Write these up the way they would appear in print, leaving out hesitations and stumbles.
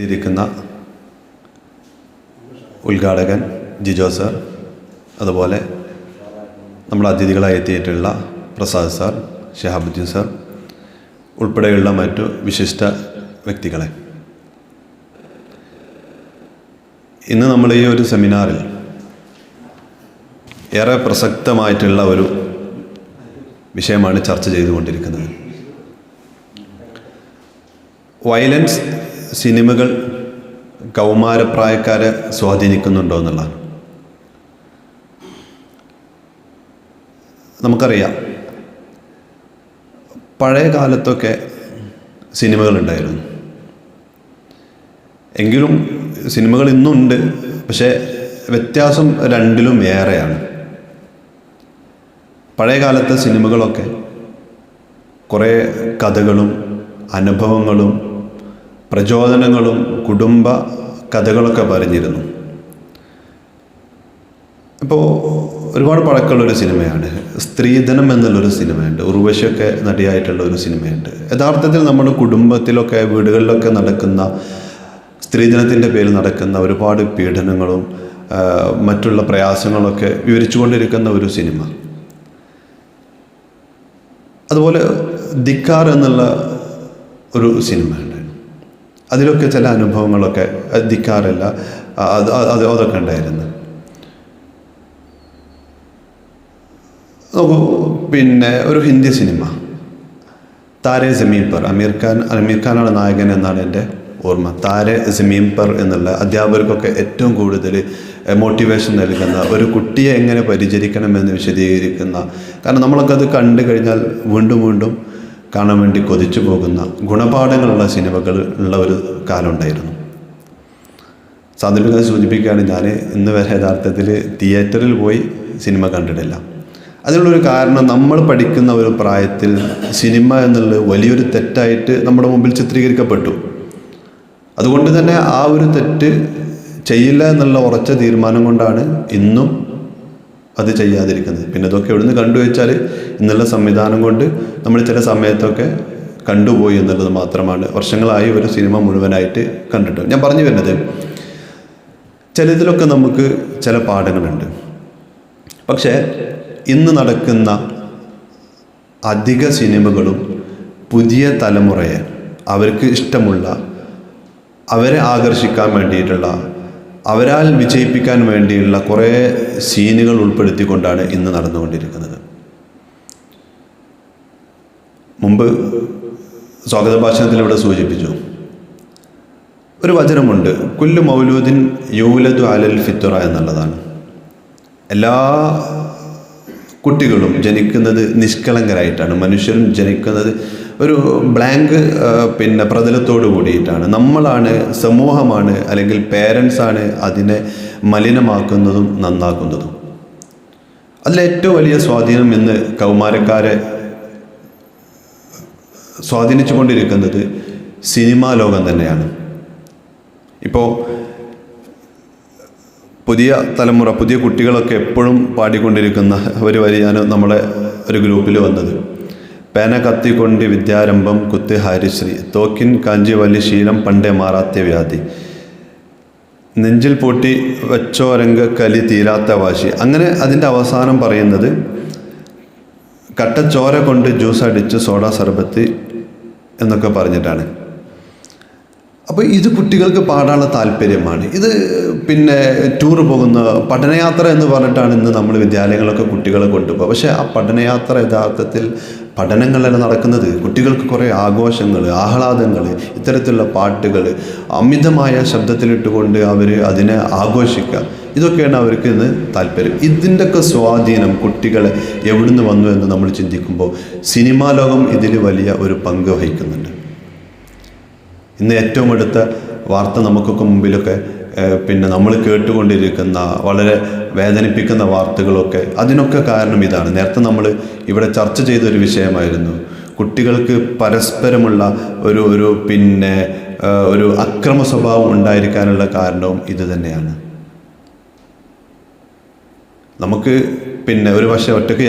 ഇരിക്കുന്ന ഉദ്ഘാടകൻ ജിജോ സർ, അതുപോലെ നമ്മുടെ അതിഥികളായി എത്തിയിട്ടുള്ള പ്രസാദ് സാർ, ഷഹാബുദ്ദീൻ സാർ ഉൾപ്പെടെയുള്ള മറ്റു വിശിഷ്ട വ്യക്തികളെ, ഇന്ന് നമ്മൾ ഈ ഒരു സെമിനാറിൽ ഏറെ പ്രസക്തമായിട്ടുള്ള ഒരു വിഷയമാണ് ചർച്ച ചെയ്തുകൊണ്ടിരിക്കുന്നത്. വയലൻസ് സിനിമകൾ കൗമാരപ്രായക്കാരെ സ്വാധീനിക്കുന്നുണ്ടോ എന്നുള്ളതാണ്. നമുക്കറിയാം, പഴയ കാലത്തൊക്കെ സിനിമകളുണ്ടായിരുന്നു. എങ്കിലും സിനിമകൾ ഇന്നുണ്ട്, പക്ഷേ വ്യത്യാസം രണ്ടിലും ഏറെയാണ്. പഴയ കാലത്തെ സിനിമകളൊക്കെ കുറേ കഥകളും അനുഭവങ്ങളും പ്രചോദനങ്ങളും കുടുംബ കഥകളൊക്കെ പറഞ്ഞിരുന്നു. ഇപ്പോൾ ഒരുപാട് പഴക്കമുള്ളൊരു സിനിമയാണ് സ്ത്രീധനം എന്നുള്ളൊരു സിനിമയുണ്ട്. ഉർവശിയൊക്കെ നടിയായിട്ടുള്ള ഒരു സിനിമയുണ്ട്. യഥാർത്ഥത്തിൽ നമ്മുടെ കുടുംബത്തിലൊക്കെ വീടുകളിലൊക്കെ നടക്കുന്ന സ്ത്രീധനത്തിൻ്റെ പേരിൽ നടക്കുന്ന ഒരുപാട് പീഡനങ്ങളും മറ്റുള്ള പ്രയാസങ്ങളൊക്കെ വിവരിച്ചുകൊണ്ടിരിക്കുന്ന ഒരു സിനിമ. അതുപോലെ ധിക്കാർ എന്നുള്ള ഒരു സിനിമ ഉണ്ടായിരുന്നു. അതിലൊക്കെ ചില അനുഭവങ്ങളൊക്കെ, ധിക്കാറല്ല അതൊക്കെ ഉണ്ടായിരുന്നു. നോക്കൂ, പിന്നെ ഒരു ഹിന്ദി സിനിമ താരെ സമീൻ പർ, അമീർ ഖാനാണ് നായകൻ എന്നാണ് എൻ്റെ ഓർമ്മ. താരെ സമീൻ പർ എന്നുള്ള അധ്യാപകർക്കൊക്കെ ഏറ്റവും കൂടുതൽ മോട്ടിവേഷൻ നൽകുന്ന, ഒരു കുട്ടിയെ എങ്ങനെ പരിചരിക്കണമെന്ന് വിശദീകരിക്കുന്ന, കാരണം നമ്മളൊക്കെ അത് കണ്ടു കഴിഞ്ഞാൽ വീണ്ടും വീണ്ടും കാണാൻ വേണ്ടി കൊതിച്ചു പോകുന്ന ഗുണപാഠങ്ങളുള്ള സിനിമകൾ ഉള്ള ഒരു കാലം ഉണ്ടായിരുന്നു. സാന്ദർഭികമായി സൂചിപ്പിക്കുകയാണ്, ഞാൻ ഇന്ന് വരെ യഥാർത്ഥത്തിൽ തിയേറ്ററിൽ പോയി സിനിമ കണ്ടിട്ടില്ല. അതിനുള്ളൊരു കാരണം, നമ്മൾ പഠിക്കുന്ന ഒരു പ്രായത്തിൽ സിനിമ എന്നുള്ളത് വലിയൊരു തെറ്റായിട്ട് നമ്മുടെ മുമ്പിൽ ചിത്രീകരിക്കപ്പെട്ടു. അതുകൊണ്ട് തന്നെ ആ ഒരു തെറ്റ് ചെയ്യില്ല എന്നുള്ള ഉറച്ച തീരുമാനം കൊണ്ടാണ് ഇന്നും അത് ചെയ്യാതിരിക്കുന്നത്. പിന്നെ ഇതൊക്കെ എവിടുന്ന് കണ്ടുവച്ചാൽ ഇന്നുള്ള സംവിധാനം കൊണ്ട് നമ്മൾ ചില സമയത്തൊക്കെ കണ്ടുപോയി എന്നുള്ളത് മാത്രമാണ്. വർഷങ്ങളായി ഒരു സിനിമ മുഴുവനായിട്ട് കണ്ടിട്ട് ഞാൻ പറഞ്ഞു വരുന്നത്, ചിലതിലൊക്കെ നമുക്ക് ചില പാഠങ്ങളുണ്ട്. പക്ഷേ ഇന്ന് നടക്കുന്ന അധിക സിനിമകളും പുതിയ തലമുറയെ അവർക്ക് ഇഷ്ടമുള്ള, അവരെ ആകർഷിക്കാൻ വേണ്ടിയിട്ടുള്ള, അവരാൽ വിജയിപ്പിക്കാൻ വേണ്ടിയുള്ള കുറേ സീനുകൾ ഉൾപ്പെടുത്തിക്കൊണ്ടാണ് ഇന്ന് നടന്നുകൊണ്ടിരിക്കുന്നത്. മുമ്പ് സ്വാഗത ഭാഷണത്തിൽ ഇവിടെ സൂചിപ്പിച്ചു, ഒരു വചനമുണ്ട്, കുല്ലു മൗലൂദിൻ യൂലദു അലൽ ഫിത്തുറ എന്നുള്ളതാണ്. എല്ലാ കുട്ടികളും ജനിക്കുന്നത് നിഷ്കളങ്കരായിട്ടാണ്. മനുഷ്യരും ജനിക്കുന്നത് ഒരു ബ്ലാങ്ക് പ്രതലത്തോട് കൂടിയിട്ടാണ്. നമ്മളാണ്, സമൂഹമാണ്, അല്ലെങ്കിൽ പേരൻസാണ് അതിനെ മലിനമാക്കുന്നതും നന്നാക്കുന്നതും. അതിലേറ്റവും വലിയ സ്വാധീനം ഇന്ന് കൗമാരക്കാരെ സ്വാധീനിച്ചു കൊണ്ടിരിക്കുന്നത് സിനിമാ ലോകം തന്നെയാണ്. ഇപ്പോൾ പുതിയ തലമുറ, പുതിയ കുട്ടികളൊക്കെ എപ്പോഴും പാടിക്കൊണ്ടിരിക്കുന്ന ഒരു വരിയാണ് നമ്മളെ ഒരു ഗ്രൂപ്പിൽ വന്നത്. പേന കത്തിക്കൊണ്ട് വിദ്യാരംഭം കുത്തി ഹരിശ്രീ, തോക്കിൻ കാഞ്ചി വലിയ ശീലം പണ്ടേ മാറാത്ത വ്യാധി, നെഞ്ചിൽ പൊട്ടി വെച്ചോരംഗ കലി തീരാത്ത വാശി. അങ്ങനെ അതിൻ്റെ അവസാനം പറയുന്നത് കട്ടച്ചോര കൊണ്ട് ജ്യൂസ് അടിച്ച് സോഡ സർബത്ത് എന്നൊക്കെ പറഞ്ഞിട്ടാണ്. അപ്പോൾ ഇത് കുട്ടികൾക്ക് പാടാനുള്ള താല്പര്യമാണ്. ഇത് ടൂർ പോകുന്ന പഠനയാത്ര എന്ന് പറഞ്ഞിട്ടാണ് ഇന്ന് നമ്മൾ വിദ്യാലയങ്ങളൊക്കെ കുട്ടികളെ കൊണ്ടുപോകുക. പക്ഷേ ആ പഠനയാത്ര യഥാർത്ഥത്തിൽ പഠനങ്ങളല്ല നടക്കുന്നത്. കുട്ടികൾക്ക് കുറേ ആഘോഷങ്ങൾ, ആഹ്ലാദങ്ങൾ, ഇത്തരത്തിലുള്ള പാട്ടുകൾ അമിതമായ ശബ്ദത്തിലിട്ടുകൊണ്ട് അവർ അതിനെ ആഘോഷിക്കുക, ഇതൊക്കെയാണ് അവർക്ക് ഇന്ന് താല്പര്യം. ഇതിൻ്റെയൊക്കെ സ്വാധീനം കുട്ടികളെ എവിടുന്ന് വന്നു എന്ന് നമ്മൾ ചിന്തിക്കുമ്പോൾ സിനിമാ ലോകം ഇതിൽ വലിയ ഒരു പങ്ക് വഹിക്കുന്നുണ്ട്. ഇന്ന് ഏറ്റവും അടുത്ത വാർത്ത നമുക്കൊക്കെ മുമ്പിലൊക്കെ നമ്മൾ കേട്ടുകൊണ്ടിരിക്കുന്ന വളരെ വേദനിപ്പിക്കുന്ന വാർത്തകളൊക്കെ, അതിനൊക്കെ കാരണം ഇതാണ്. നേരത്തെ നമ്മൾ ഇവിടെ ചർച്ച ചെയ്തൊരു വിഷയമായിരുന്നു, കുട്ടികൾക്ക് പരസ്പരമുള്ള ഒരു അക്രമ സ്വഭാവം ഉണ്ടായിരിക്കാനുള്ള കാരണവും ഇത് തന്നെയാണ്. നമുക്ക് ഒരു പക്ഷേ ഒറ്റയ്ക്ക്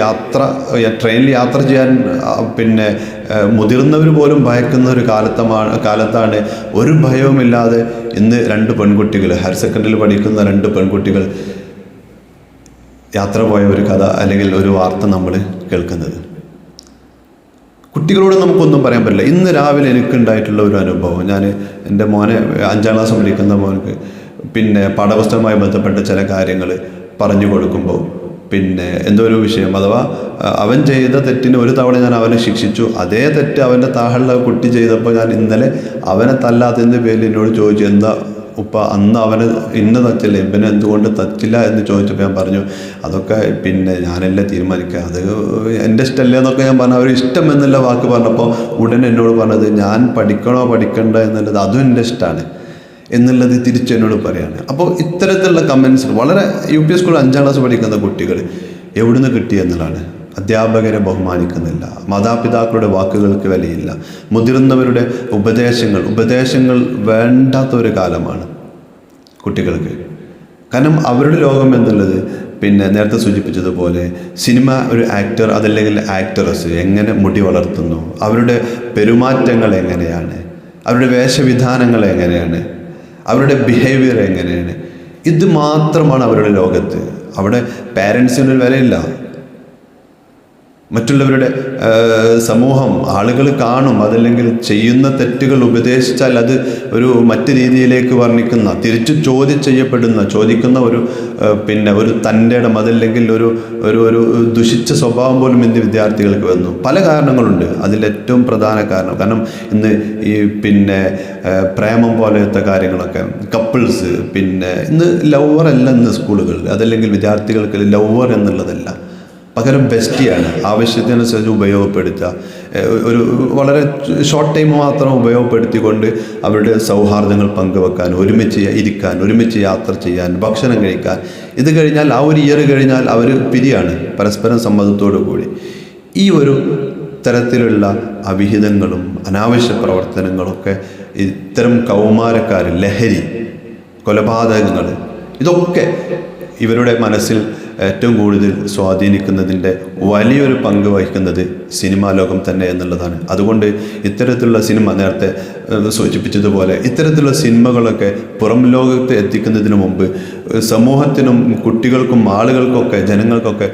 ട്രെയിനിൽ യാത്ര ചെയ്യാൻ മുതിർന്നവർ പോലും ഭയക്കുന്ന ഒരു കാലത്താണ് ഒരു ഭയവുമില്ലാതെ ഇന്ന് 2 പെൺകുട്ടികൾ, ഹയർ സെക്കൻഡറിയിൽ പഠിക്കുന്ന 2 പെൺകുട്ടികൾ യാത്ര പോയ ഒരു കഥ അല്ലെങ്കിൽ ഒരു വാർത്ത നമ്മൾ കേൾക്കുന്നത്. കുട്ടികളോട് നമുക്കൊന്നും പറയാൻ പറ്റില്ല. ഇന്ന് രാവിലെ എനിക്കുണ്ടായിട്ടുള്ള ഒരു അനുഭവം, ഞാൻ എൻ്റെ മോനെ 5ാം ക്ലാസ് പഠിക്കുന്ന മോനക്ക് പിന്നെ പാഠപുസ്തകവുമായി ബന്ധപ്പെട്ട ചില കാര്യങ്ങൾ പറഞ്ഞു കൊടുക്കുമ്പോൾ എന്തോ ഒരു വിഷയം, അഥവാ അവൻ ചെയ്ത തെറ്റിന് ഒരു തവണ ഞാൻ അവനെ ശിക്ഷിച്ചു. അതേ തെറ്റ് അവൻ്റെ താഴെയുള്ള കുട്ടി ചെയ്തപ്പോൾ ഞാൻ ഇന്നലെ അവനെ തല്ലാത്തതിൻ്റെ പേരിൽ എന്നോട് ചോദിച്ചു, എന്താ ഉപ്പ അന്ന് അവന് ഇന്ന തച്ചില്ല, ഇവനെ എന്തുകൊണ്ട് തച്ചില്ല എന്ന് ചോദിച്ചപ്പോൾ ഞാൻ പറഞ്ഞു, അതൊക്കെ ഞാനല്ലേ തീരുമാനിക്കുക, അത് എൻ്റെ ഇഷ്ടമല്ലേ എന്നൊക്കെ ഞാൻ പറഞ്ഞു. അവർ ഇഷ്ടം എന്നുള്ള വാക്ക് പറഞ്ഞപ്പോൾ ഉടനെ എന്നോട് പറഞ്ഞത്, ഞാൻ പഠിക്കണോ പഠിക്കണ്ട എന്നുള്ളത് അതും എൻ്റെ ഇഷ്ടമാണ് എന്നുള്ളത് തിരിച്ചെന്നോട് പറയാണ്. അപ്പോൾ ഇത്തരത്തിലുള്ള കമൻസ് വളരെ UP സ്കൂൾ 5ാം ക്ലാസ് പഠിക്കുന്ന കുട്ടികൾ എവിടുന്ന് കിട്ടിയെന്നുള്ളതാണ്. അധ്യാപകരെ ബഹുമാനിക്കുന്നില്ല, മാതാപിതാക്കളുടെ വാക്കുകൾക്ക് വിലയില്ല, മുതിർന്നവരുടെ ഉപദേശങ്ങൾ വേണ്ടാത്തൊരു കാലമാണ് കുട്ടികൾക്ക്. കാരണം അവരുടെ ലോകം എന്നുള്ളത് നേരത്തെ സൂചിപ്പിച്ചതുപോലെ സിനിമ ഒരു ആക്ടർ അതല്ലെങ്കിൽ ആക്ടറസ് എങ്ങനെ മുടി വളർത്തുന്നു, അവരുടെ പെരുമാറ്റങ്ങൾ എങ്ങനെയാണ്, അവരുടെ വേഷവിധാനങ്ങൾ എങ്ങനെയാണ്, അവരുടെ ബിഹേവിയർ എങ്ങനെയാണ്, ഇത് മാത്രമാണ് അവരുടെ ലോകത്ത്. അവിടെ പാരൻസിനൊരു വിലയില്ല. മറ്റുള്ളവരുടെ സമൂഹം ആളുകൾ കാണും, അതല്ലെങ്കിൽ ചെയ്യുന്ന തെറ്റുകൾ ഉപദേശിച്ചാൽ അത് ഒരു മറ്റ് രീതിയിലേക്ക് വർണ്ണിക്കുന്ന, തിരിച്ചു ചോദിക്കുന്ന ഒരു തൻ്റെ ഇടം, അതല്ലെങ്കിൽ ഒരു ദുഷിച്ച സ്വഭാവം പോലും ഇന്ന് വിദ്യാർത്ഥികൾക്ക് വന്നു. പല കാരണങ്ങളുണ്ട്. അതിലേറ്റവും പ്രധാന കാരണം ഇന്ന് ഈ പ്രേമം പോലത്തെ കാര്യങ്ങളൊക്കെ, കപ്പിൾസ്, ഇന്ന് ലവർ അല്ല ഇന്ന് സ്കൂളുകളിൽ, അതല്ലെങ്കിൽ വിദ്യാർത്ഥികൾക്ക് ലവർ എന്നുള്ളതല്ല, പകരം ബെസ്റ്റിയാണ്. ആവശ്യത്തിനനുസരിച്ച് ഉപയോഗപ്പെടുത്തുക, ഒരു വളരെ ഷോർട്ട് ടൈം മാത്രം ഉപയോഗപ്പെടുത്തിക്കൊണ്ട് അവരുടെ സൗഹാർദ്ദങ്ങൾ പങ്കുവെക്കാൻ, ഒരുമിച്ച് ഇരിക്കാൻ, ഒരുമിച്ച് യാത്ര ചെയ്യാൻ, ഭക്ഷണം കഴിക്കാൻ. ഇത് കഴിഞ്ഞാൽ ആ ഒരു ഇയർ കഴിഞ്ഞാൽ അവർ പിരിയാണ് പരസ്പരം സമ്മതത്തോടു കൂടി. ഈ ഒരു തരത്തിലുള്ള അവിഹിതങ്ങളും അനാവശ്യ പ്രവർത്തനങ്ങളൊക്കെ ഇത്തരം കൗമാരക്കാർ, ലഹരി, കൊലപാതകങ്ങൾ, ഇതൊക്കെ ഇവരുടെ മനസ്സിൽ ഏറ്റവും കൂടുതൽ സ്വാധീനിക്കുന്നതിൻ്റെ വലിയൊരു പങ്ക് വഹിക്കുന്നത് സിനിമാ ലോകം തന്നെ എന്നുള്ളതാണ്. അതുകൊണ്ട് ഇത്തരത്തിലുള്ള സിനിമ, നേരത്തെ സൂചിപ്പിച്ചതുപോലെ ഇത്തരത്തിലുള്ള സിനിമകളൊക്കെ പുറം ലോകത്ത് എത്തിക്കുന്നതിന് മുമ്പ് സമൂഹത്തിനും കുട്ടികൾക്കും ആളുകൾക്കൊക്കെ ജനങ്ങൾക്കൊക്കെ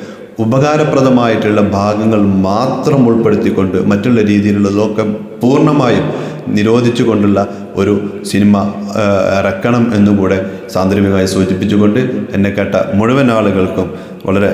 ഉപകാരപ്രദമായിട്ടുള്ള ഭാഗങ്ങൾ മാത്രം ഉൾപ്പെടുത്തിക്കൊണ്ട് മറ്റുള്ള രീതിയിലുള്ളതൊക്കെ പൂർണ്ണമായും നിരോധിച്ചു കൊണ്ടുള്ള ഒരു സിനിമ ഇറക്കണം എന്നുകൂടെ സാന്ദർഭികമായി സൂചിപ്പിച്ചുകൊണ്ട് എന്നെ കേട്ട മുഴുവൻ ആളുകൾക്കും വളരെ